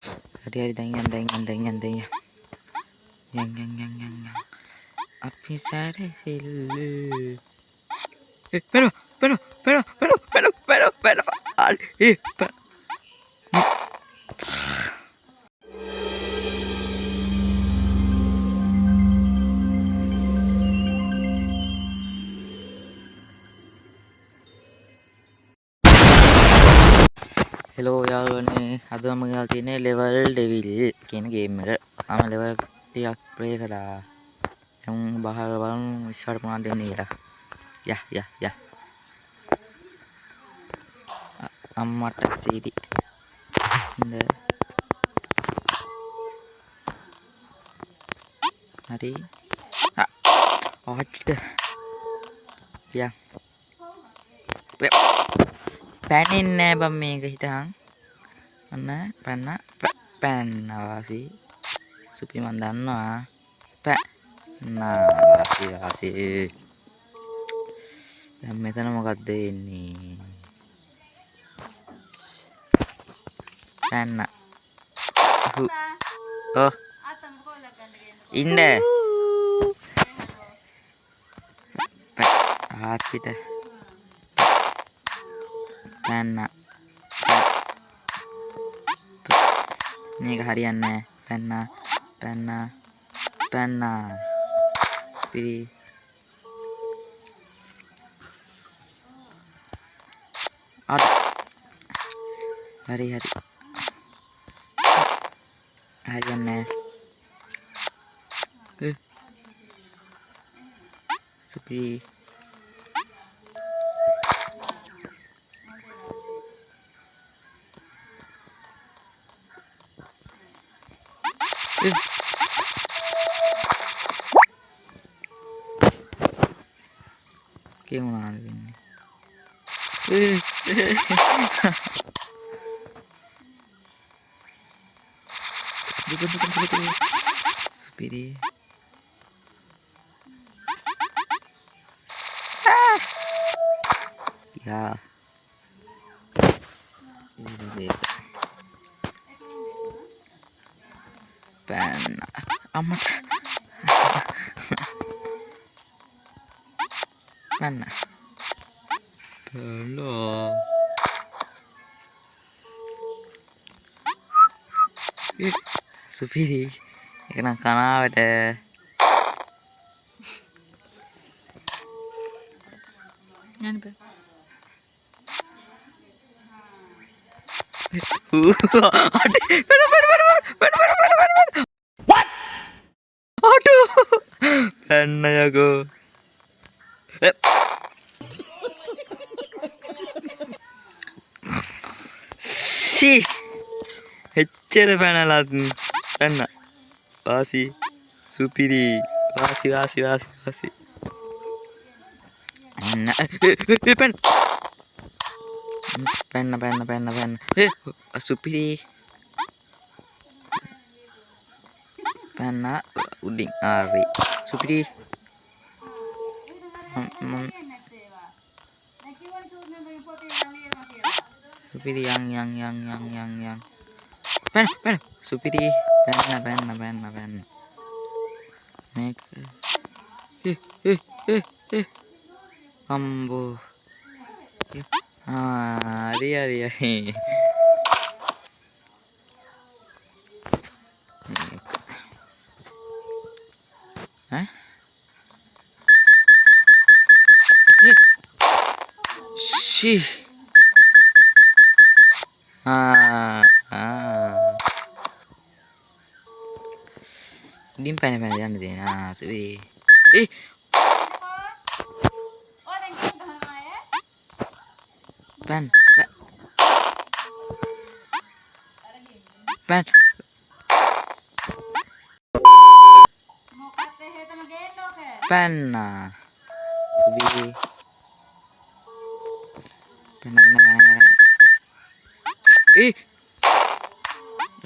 Hadi දැන් යන් අපි සැරසිල්ල පෙර හෙලෝ යාළුවනේ අද මම ගාලා තියෙන්නේ ලෙවල් ඩෙවිල් කියන ගේම් එක. මම ලෙවල් ටිකක් ප්ලේ කරා. මම බහලා බලමු ඉස්සරහට මොනවද වෙන්නේ කියලා. යා අම්මට සීටි හරි ආච්චිට යා පැනින්නේ බම් මේක හිටහන් අන්න පැන්න වාසි සුපි මන් දන්නවා වාසි දැන් මෙතන මොකක්ද වෙන්නේ පැන්න ඉන්න ආච්චිට පැන්න මේක හරියන්නේ නැහැ පැන්න ස්පිරි අර හරි හරියන්නේ නැහැ ස්පිරි මොනවද වෙන්නේ ස්පිරි යා පැන්න අම්මට පැන්න හලෝ සුපිරි එක නම් කනාවට යන්න බෑ පැන්න යකෝ එච්චර පැනලත් පැන්න වාසි සුපිරි වාසි පැන්න සුපිරි පැන්න උඩින් ආරි සුපිරි සුපිරි යන් පැන්න සුපිරි පැන්න මේක අම්බෝ හරි ඉතින් පැන යන්න දෙන්න සුපිරි පැන්න සුපිරි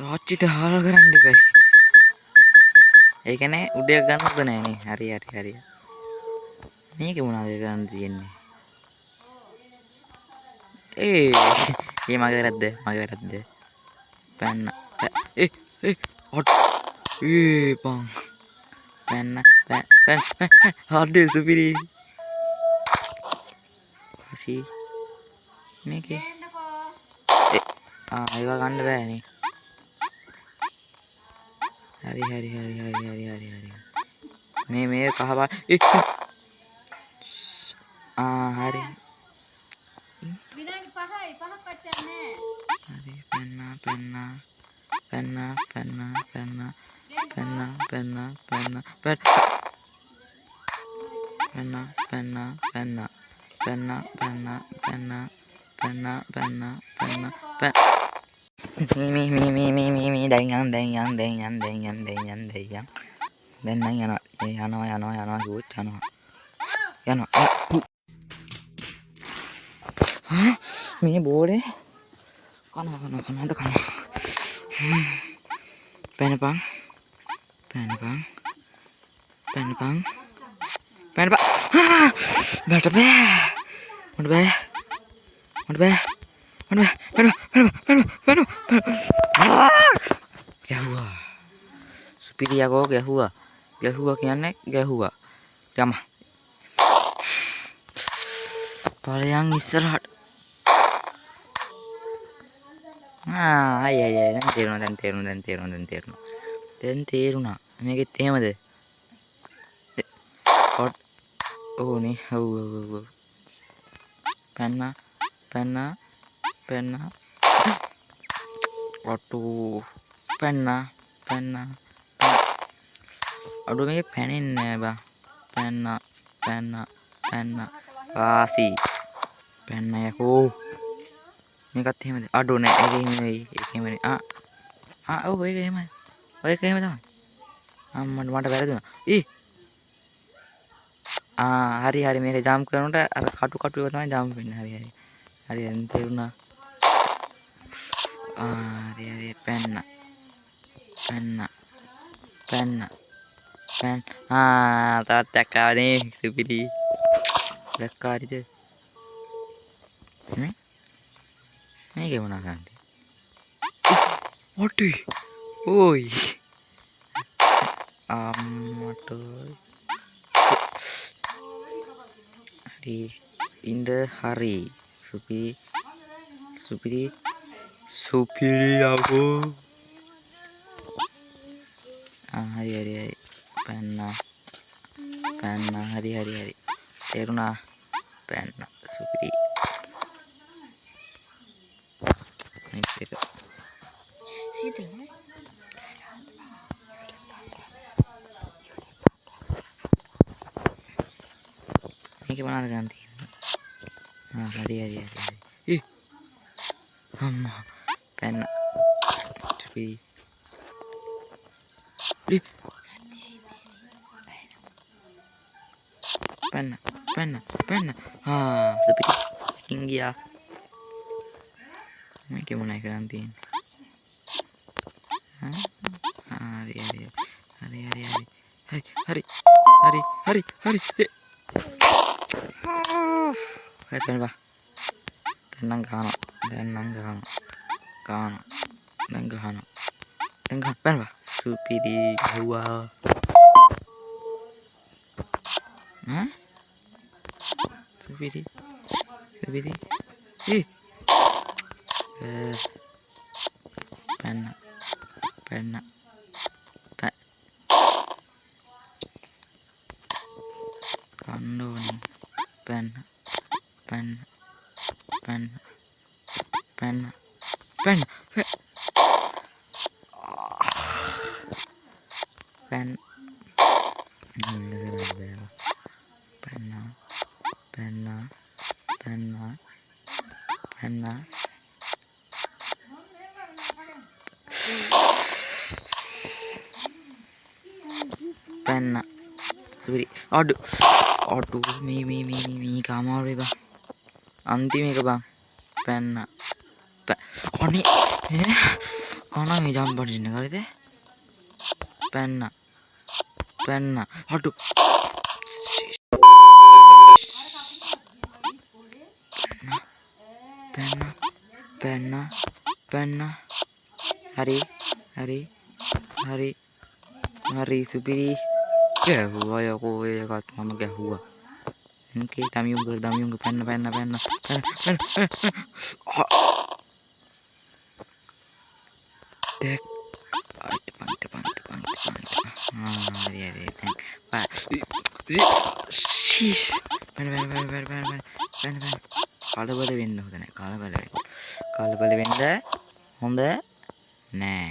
ආච්චිට හාල් කරන්න එපා. ඒ කියන්නේ උඩයක් ගන්නවද නැහනේ. හරි. මේක මොනවද කරන්න තියෙන්නේ? ඒ මගේ වැරද්ද. පැන්න. hot bang pen hot supiri si මේක ඒවා ගන්න බෑනේ හරි මේ කහ පාට හරි විනාඩි 5යි 5ක් වච්චන්නේ හරි මේ දැන් යන් දැන් නම් යනවා කිව්වොත් යනවා මේ බෝලේ කනවා පැනපන් බට බෑ ගැහුවා සුපිරියකෝ ගැහුවා කියන්නේ ගැහුවා යම ඵලයන් ඉස්සරහට දැන් තේරුණා මේකෙත් එහෙමද හොට් ඕනේ ඔව් පැන්න ඔට්ටු පැන්න අඩු මේක පැනෙන්නේ නෑ බා පැන්න වාසි පැන්න යකෝ මේකත් එහෙමද අඩු නෑ ඒකෙම ඔව් ඒක එහෙම තමයි මට වැරදුනා හරි මේක ජම්ප් කරනකොට අර කටු එක තමයි ජම්ප් වෙන්නේ හරි දැන් තේරුණා හරි පැන්න තාත්තක් ආවනේ සුපිරි දැක්කා හරිද මේකේ මොනා කරන්නේ ඔටි ඕයි අම්මට හරි ඉඳ හරි සුපිරි යකෝ හරි පැන්න හරි තේරුණා පැන්න සුපිරි මේක සීතලනේ මේක මොනවද ගන්න තියෙන්නේ හරි අම්මා පැන්න සුපිරි පැන්න සුපිරි ඉංගියා මේක මොනවද කරන් තියෙන්නේ හරි පැන්න බා දැන් ගහනවා පැන්න බා සුපිරි ගහුවා සුපිරි පැන්න කණ්ඩෝනේ පැන්න සුපිරි අඩු මේ කාමාරුයි බං අන්තිම එක බං පැන්න අනේ කන මේ ජම්පට ඉන්න කරද පැන්න අඩු පැන්න හරි Hari. Hari. Hari supiri. Gahuwa ya kowe kat mama gahuwa. Oke, damiung penna. Dek. Depan. Hari. Pak. Shish. Penna. Kala bala වෙන්න හොඳ නැහැ. කලබල වෙන්න හොඳ නෑ.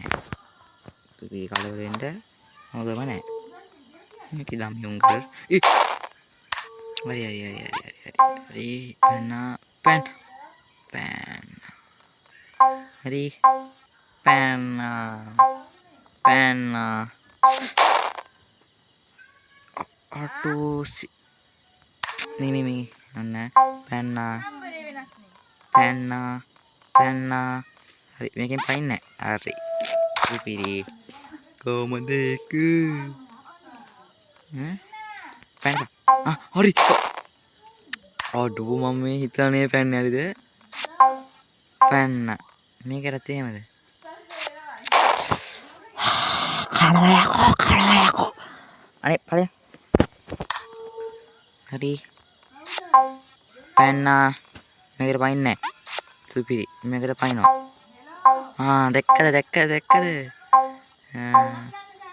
තුපි කලබල වෙන්න හොඳම නෑ. මේක දමියුන් කර. හරි. පැන්. හරි. පැන්. අටෝ මේ අන්න පැන්න. හරි මේකෙන් පයින්නේ නැහැ. හරි. තුපිරි කොහමද ඒක? පැන්න. හරි. අඩෝ මම මේ හිතන්නේ පැන්නේ හරිද? පැන්න. මේකටත් එහෙමද? කනවා. අනේ ඵලයන්. හරි. පැන්න. මේකට පයින්නේ නැහැ. සුපිරි. මේකට පයින්නවා. දැක්කද?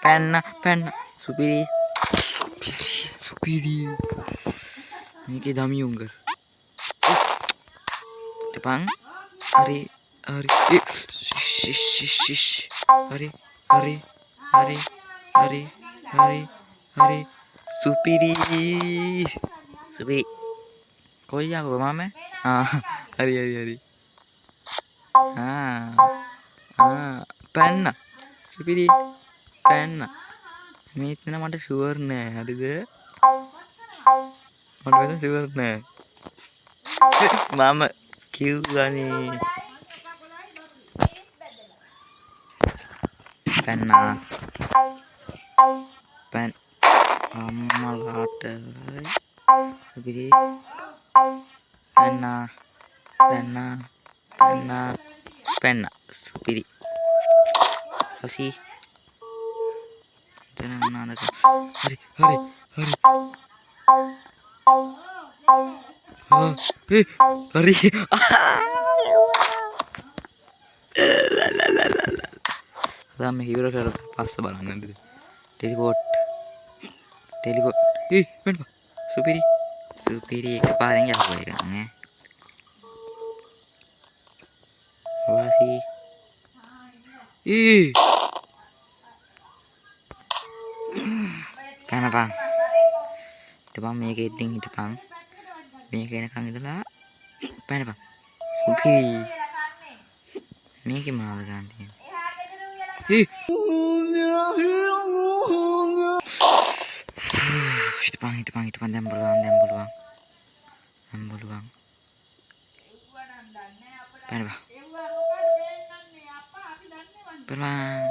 පැන්න. සුපිරි. මේකේ දමියුන් කර. දෙපන්. හරි. හරි. සුපිරි. කොයි යකෝ මම? හරි. පැන්න. සුපිරි. පැන්න. මේ තන මට ෂුවර් නෑ. හරිද? මට වෙන ෂුවර් නෑ. මම කිව්වනේ. පැන්න. අම්මලාට සුපිරි. පැන්න. සුපිරි. හසි. එතන මොනවාද? හරි. හරි. දැන් මේ ඉවර කරලා පස්ස බලන්නද? ටෙලිපෝට්. වෙන්න. සුපිරි එකපාරෙන් යහුවා එක නේ. වාසි. කනපන්. ඉතින් මේකෙ ඉතින් හිටපන්. මේක එනකන් ඉඳලා පැනපන්. සුපිරි. මේකේ මොනවද ගන්න තියෙන්නේ? හිටපන් දැන් බලුවන්. පැනපන්.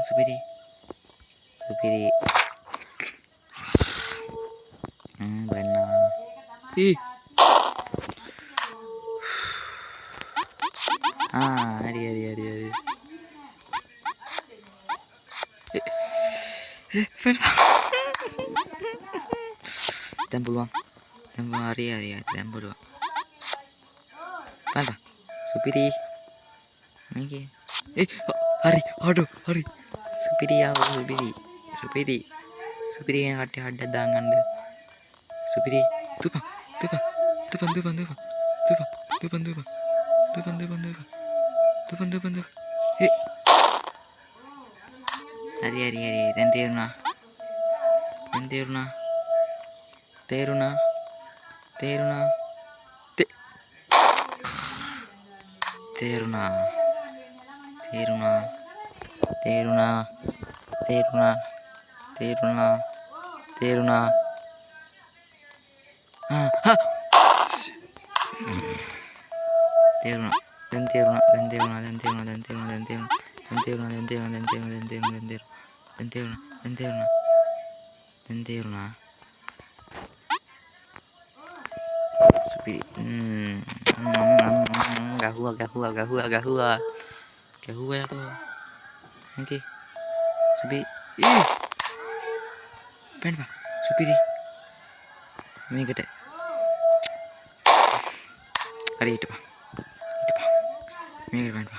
සුපිරි. බන්න. හරි. දැන් පුළුවන්. හරි. දැන් පුළුවන්. පැනපන්. සුපිරි. මේකේ. හරි. හරි. සුපිරි. කියන කට්ටිය හඩක් දාගන්න. සුපිරි. තුපන්. හරි. දැන් තේරුණා. තේරුණා. Supi. Gahua ya tuh. Oke. සුපි පැනපන් සුපිරි මේකට හරි හිටපන් මේකට පැනපන්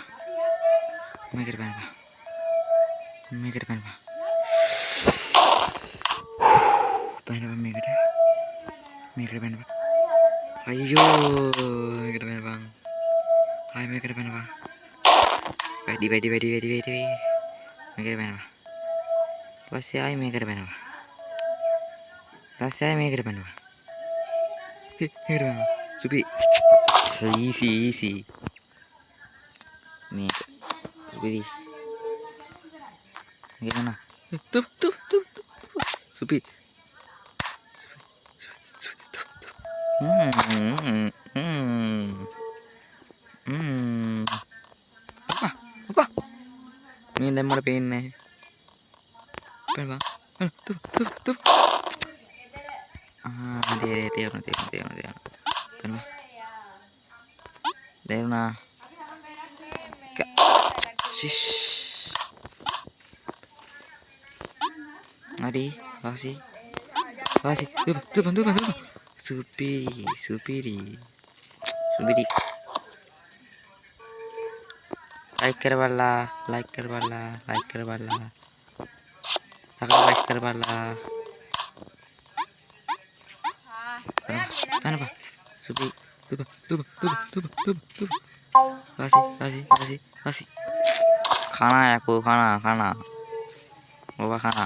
මේකට පැනපන් මේකට පැනපන් පැනපන් මේකට පැනපන් අයියෝ මේකට පැනපන් ආයි මේකට පැනපන් වැඩි මේකට පැනපන් පස්සේ ආයි මේකට පැනපන් පස්සේ ආයි මේකට පැනපන් සුපි easy මේක සුපිරි gimana tuh supi apa ini lemar pin bang tuh dia pen Deuna shish Adi kasih tuh supiri like कर वाला सगळं like कर वाला पाना सुपी तुब kasih खाना है को खाना बाबा खाना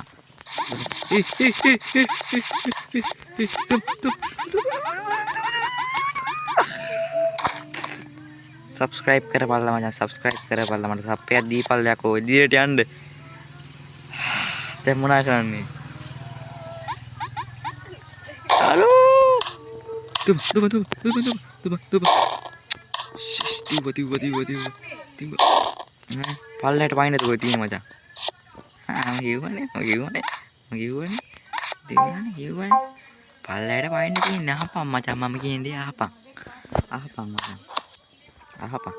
सब्सक्राइब कर वाला माझा सप्प्या दीपाल दाखव दीट अंड ते मुना करणे हॅलो तुब पल्लेट पाइने तो तीन मजा gimana pala ada main ini apa macam begini dia apa macam apa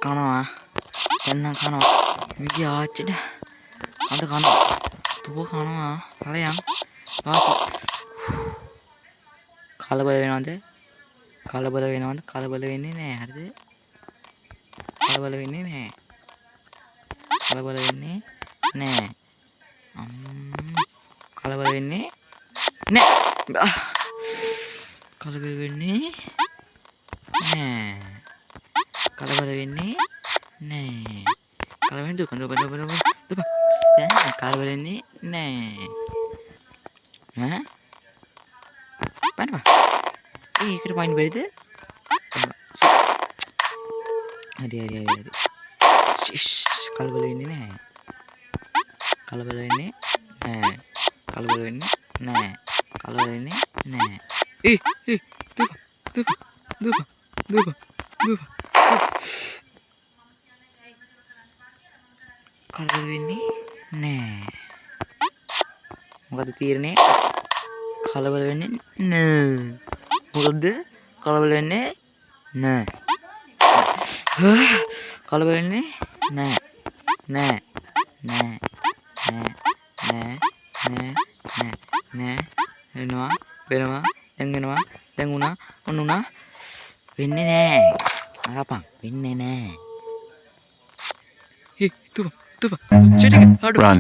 kana senang kana ini aja dah ada kana tuh kana pala yang kalau boleh ini nih ada kalau boleh ini nih kalau boleh ini nih kalau boleh ini nih kalau boleh ini nih kalau boleh ini nih kalau ini tuh kalau boleh ini nih apa kita main berita ada kalau boleh ini nih kalau boleh ini kalau boleh ini kalau boleh ini kalau ini mau ketir nih kalau boleh ini mulut kalau boleh ini kalau boleh ini Benua yang ununa ini apa ini tuh jadi aduh run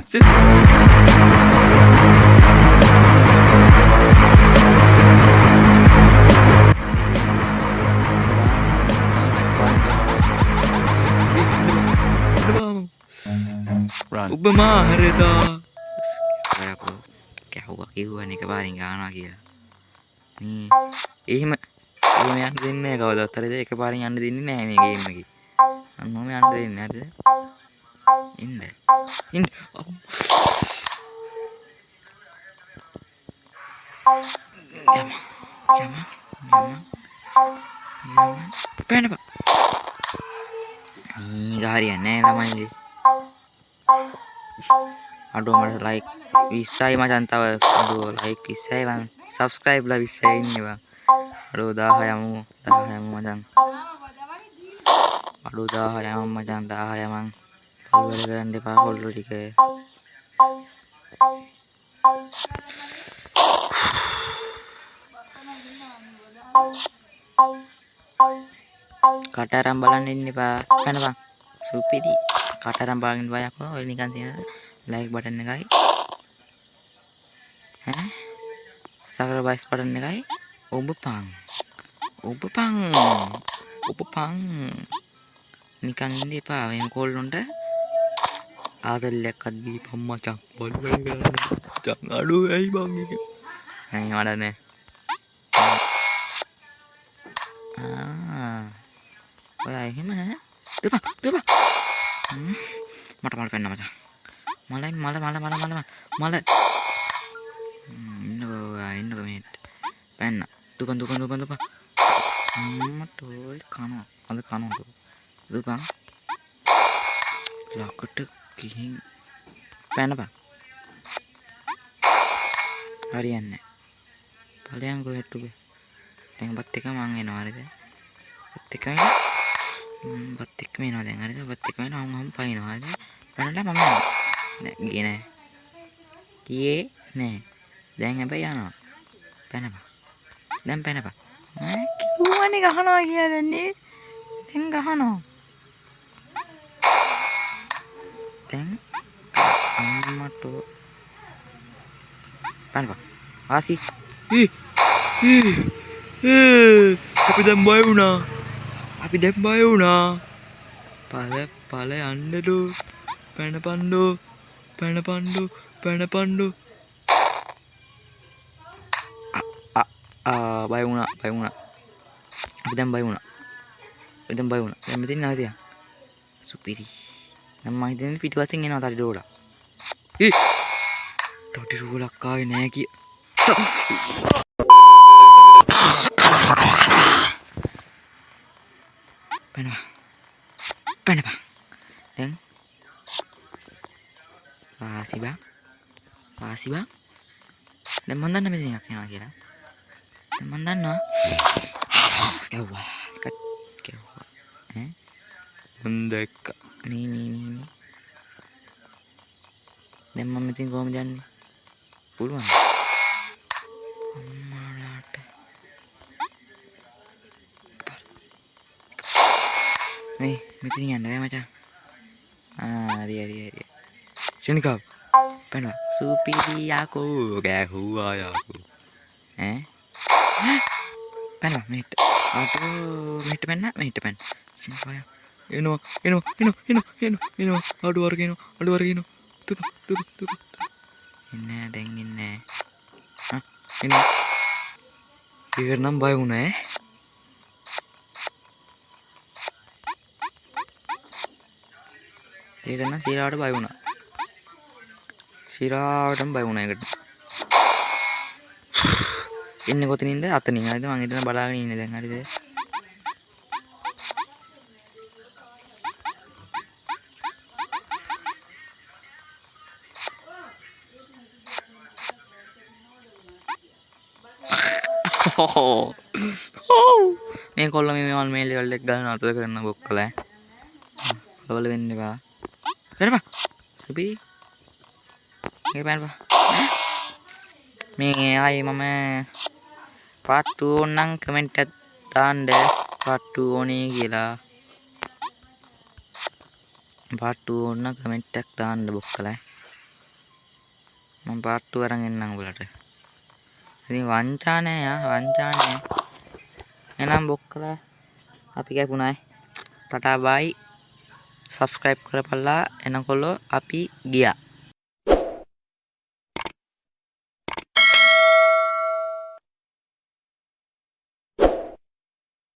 Ubah marita aku kihuan nih kebaring kana kia nih එහෙම යන්න දෙන්නේ නැහැ කවදාවත් හරිද එකපාරින් යන්න දෙන්නේ නැහැ මේ ගේම් එකේ අන්නෝම යන්න දෙන්නේ නැද්ද ඉන්න යම පැනපා මේක හරියන්නේ නැහැ ළමයින්ගේ aduh mas like bisa macam tahu aduh like bisa bang subscribe lah bisa ini bang aduh dah hayamu macam aduh dah hayamu macam dah hayamang වැඩ කරන්න එපා කොල්ලෝ ටික. කට අරන් බලන්න ඉන්න එපා. පැනපන්. සුපිරි. කට අරන් බලන්න බෑ අපෝ. ඔය නිකන් තියෙන ලයික් බටන් එකයි. ඈ සබස්ක්‍රයිබ් බටන් එකයි. ඔබපන්. නිකන් ඉන්න එපා. මේ කොල්ලොන්ට ආදල්ලයක් දීපන් මචං. බොල් වැඩ කරන්න. මචං අඩෝ ඇයි බං එක. අනේ වඩන්නේ. ඔය එහෙම දෙපා. මට මල පෙන්න මචං. මල ඉන්නකෝ මේ පෙන්න. දුපන් මට ඔය කනවා. අද කනවා. දුපන් ලකට ගිහින් පැනපන්. හරියන්නේ ඵලයන් කොහෙට උබේ. දැන් බත් එක මං එනවා හරිද? බත් එක එනවා දැන් හරිද? බත් එක වෙනවා මම පයින්නවා හරිද? පැනලා මම යනවා. නෑ ගියේ නෑ. දැන් හැබැයි යනවා. පැනපන්. දැන් පැනපන්. කිව්වනේ ගහනවා කියලා නේ. දැන් ගහනවා. දැන් අම්මට පැනපන්. ආසි. අපි දැන් බය වුණා. පල යන්නඩෝ. පැනපන්ඩෝ. බය වුණා. අපි දැන් බය වුණා. දැන් මෙතන නැවතියා. සුපිරි. දැන් මම හිතන්නේ පිටිපස්සෙන් එනවා තටි රෝලක්. තටි රෝලක් ආවේ නෑ කිය. පැනපන්. දැන් වාසි බං. දැන් මන් දන්න මෙතන එකක් යනවා කියලා. දැන් මන් දන්නවා. ගැව්වා. ඈ මන් දැක්ක. මේ. දැන් මම මෙතන කොහමද යන්නේ? පුළුවන්. අම්මාලාට. මේ මෙතන යන්න බෑ මචං. හරි. ෂණිකා. පැනලා. සුපිරි යකෝ ගැහුවා යකෝ. ඈ පැනලා මෙහෙට. මෙහෙට පැන්න. ෂණිකා. එනවා. අඩු වර්ගිනෝ. තුප. ඉන්නේ දැන් ඉන්නේ. එනවා. ඊකට නම් බය වුණා ඈ. ඒක නම් සීරාවට බය වුණා. සීරාවටම බය වුණා ඒකට. ඉන්නේ කොතනින්ද? අතනින්. හරිද? මං හිතන බලාගෙන ඉන්නේ දැන්. හරිද? මේ කොල්ල මේ ලෙවල් එක ගන්න අතර කරන බොක්කලා. කලබල වෙන්න එපා. පැනපන්. සුපිරි. මේ පැනපන්. මේ ආයේ මම part 2 ඕනනම් කමෙන්ට් එකක් දාන්න. part 2 ඕනේ කියලා. part 2 ඕන කමෙන්ට් එකක් දාන්න බොක්කලා. මම part 2 අරන් එන්නම් උඹලට. ඉතින් වංචා නෑ. එහෙනම් බොක්කලා අපි කැපුණායි. ටටා බයි. subscribe කරපල්ලා. එනකොල්ලෝ අපි ගියා.